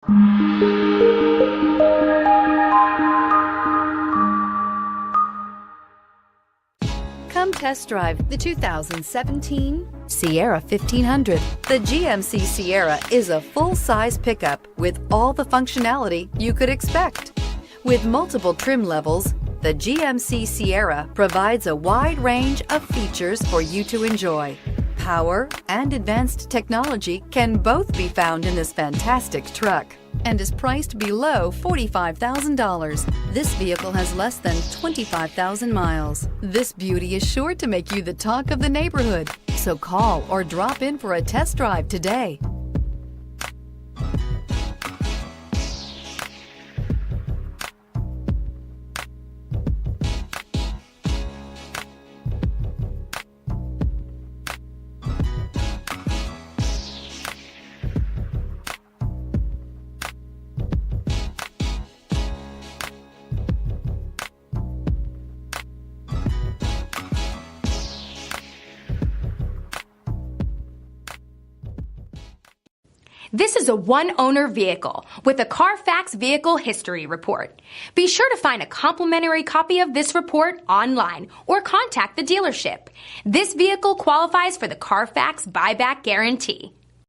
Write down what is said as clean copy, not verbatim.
Come test drive the 2017 Sierra 1500. The GMC Sierra is a full-size pickup with all the functionality you could expect. With multiple trim levels, the GMC Sierra provides a wide range of features for you to enjoy. Power and advanced technology can both be found in this fantastic truck and is priced below $45,000. This vehicle has less than 25,000 miles. This beauty is sure to make you the talk of the neighborhood. So call or drop in for a test drive today. This is a one-owner vehicle with a Carfax Vehicle History Report. Be sure to find a complimentary copy of this report online or contact the dealership. This vehicle qualifies for the Carfax Buyback Guarantee.